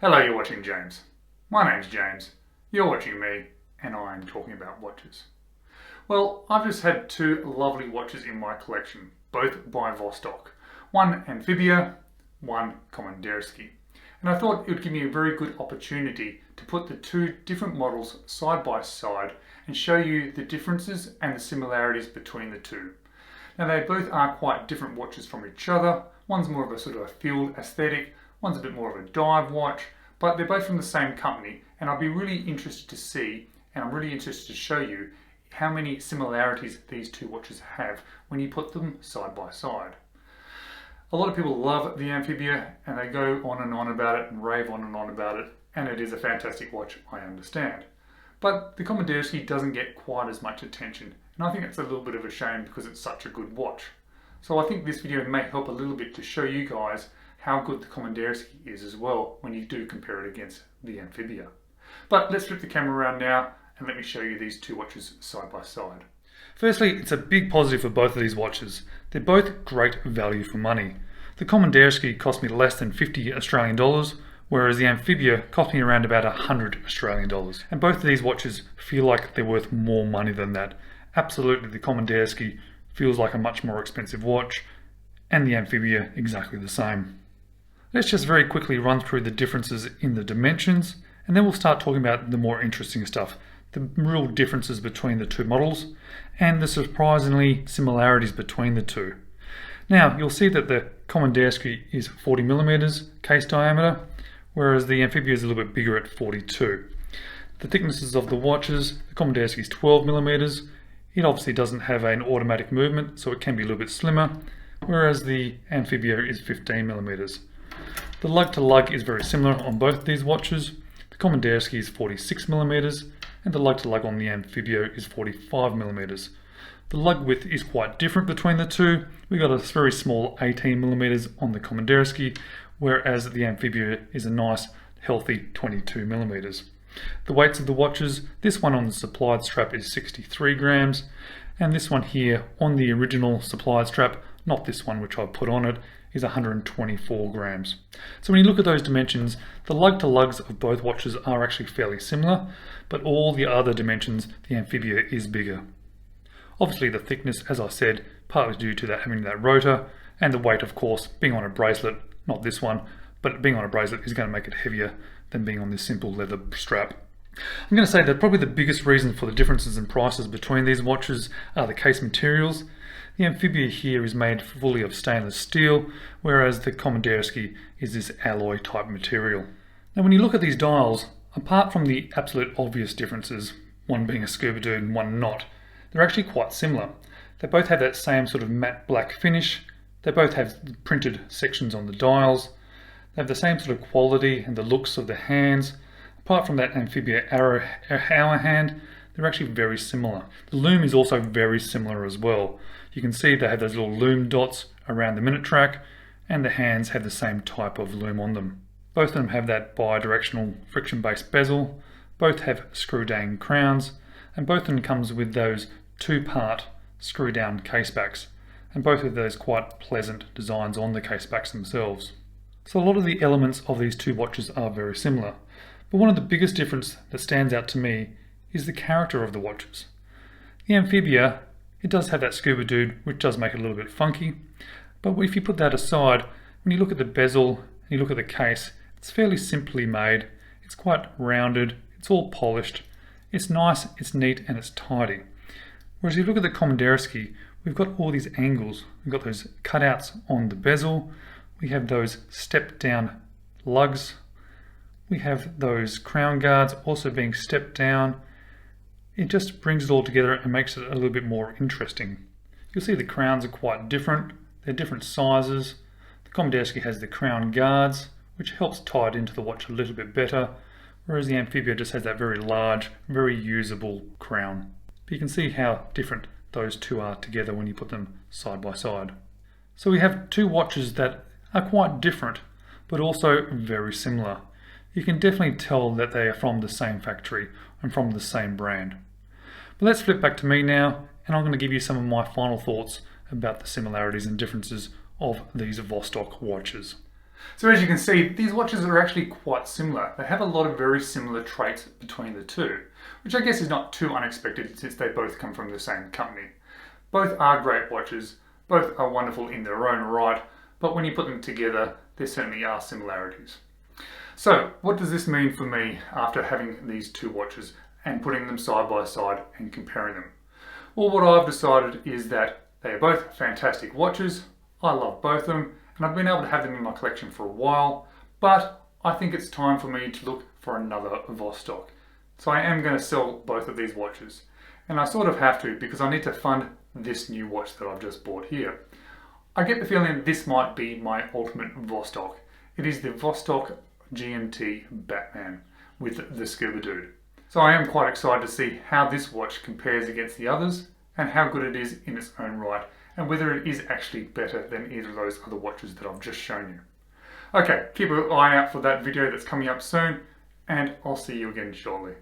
Hello, you're watching James. My name's James, you're watching me, and I'm talking about watches. Well, I've just had two lovely watches in my collection, both by Vostok. One Amphibia, one Komandirskie. And I thought it would give me a very good opportunity to put the two different models side by side and show you the differences and the similarities between the two. Now they both are quite different watches from each other. One's more of a sort of a field aesthetic, one's a bit more of a dive watch, but they're both from the same company, and I'll be really interested to see, and I'm really interested to show you how many similarities these two watches have when you put them side by side. A lot of people love the Amphibia and they go on and on about it and rave on and on about it, and it is a fantastic watch, I understand. But the Komandirskie doesn't get quite as much attention, and I think it's a little bit of a shame because it's such a good watch. So I think this video may help a little bit to show you guys how good the Komandirskie is as well when you do compare it against the Amphibia. But let's flip the camera around now and let me show you these two watches side by side. Firstly, it's a big positive for both of these watches. They're both great value for money. The Komandirskie cost me less than 50 Australian dollars, whereas the Amphibia cost me around about 100 Australian dollars. And both of these watches feel like they're worth more money than that. Absolutely, the Komandirskie feels like a much more expensive watch, and the Amphibia exactly the same. Let's just very quickly run through the differences in the dimensions, and then we'll start talking about the more interesting stuff, the real differences between the two models, and the surprisingly similarities between the two. Now, you'll see that the Komandirskie is 40mm case diameter, whereas the Amphibia is a little bit bigger at 42. The thicknesses of the watches, the Komandirskie is 12mm. It obviously doesn't have an automatic movement, so it can be a little bit slimmer, whereas the Amphibia is 15mm. The lug to lug is very similar on both of these watches. The Komandirskie is 46mm, and the lug to lug on the Amphibia is 45mm. The lug width is quite different between the two. We got a very small 18mm on the Komandirskie, whereas the Amphibia is a nice healthy 22mm. The weights of the watches, this one on the supplied strap is 63 grams, and this one here on the original supplied strap, not this one which I've put on it, is 124 grams. So when you look at those dimensions, the lug to lugs of both watches are actually fairly similar, but all the other dimensions, the Amphibia is bigger. Obviously the thickness, as I said, partly due to that having that rotor, and the weight of course, being on a bracelet, not this one, but being on a bracelet is going to make it heavier than being on this simple leather strap. I'm going to say that probably the biggest reason for the differences in prices between these watches are the case materials. The Amphibia here is made fully of stainless steel, whereas the Komandirskie is this alloy type material. Now when you look at these dials, apart from the absolute obvious differences, one being a scuba dude and one not, they're actually quite similar. They both have that same sort of matte black finish, they both have printed sections on the dials, they have the same sort of quality and the looks of the hands. Apart from that Amphibia hour hand, they're actually very similar. The loom is also very similar as well. You can see they have those little loom dots around the minute track, and the hands have the same type of loom on them. Both of them have that bi-directional friction-based bezel, both have screw-down crowns, and both of them comes with those two-part screw-down case backs, and both of those quite pleasant designs on the case backs themselves. So a lot of the elements of these two watches are very similar, but one of the biggest differences that stands out to me is the character of the watches. The Amphibia, it does have that scuba dude, which does make it a little bit funky, but if you put that aside, when you look at the bezel and you look at the case, it's fairly simply made, it's quite rounded, it's all polished, it's nice, it's neat, and it's tidy. Whereas if you look at the Komandirskie, we've got all these angles, we've got those cutouts on the bezel, we have those step down lugs, we have those crown guards also being stepped down. It just brings it all together and makes it a little bit more interesting. You'll see the crowns are quite different, they're different sizes. The Komandirskie has the crown guards, which helps tie it into the watch a little bit better, whereas the Amphibia just has that very large, very usable crown. But you can see how different those two are together when you put them side by side. So we have two watches that are quite different, but also very similar. You can definitely tell that they are from the same factory and from the same brand. But let's flip back to me now, and I'm going to give you some of my final thoughts about the similarities and differences of these Vostok watches. So as you can see, these watches are actually quite similar. They have a lot of very similar traits between the two, which I guess is not too unexpected since they both come from the same company. Both are great watches, both are wonderful in their own right, but when you put them together, there certainly are similarities. So what does this mean for me after having these two watches and putting them side by side and comparing them? Well, what I've decided is that they are both fantastic watches. I love both of them, and I've been able to have them in my collection for a while, but I think it's time for me to look for another Vostok. So I am going to sell both of these watches, and I sort of have to because I need to fund this new watch that I've just bought here. I get the feeling this might be my ultimate Vostok. It is the Vostok GMT Batman with the Scuba Dude. So I am quite excited to see how this watch compares against the others and how good it is in its own right, and whether it is actually better than either of those other watches that I've just shown you. Okay, keep an eye out for that video that's coming up soon, and I'll see you again shortly.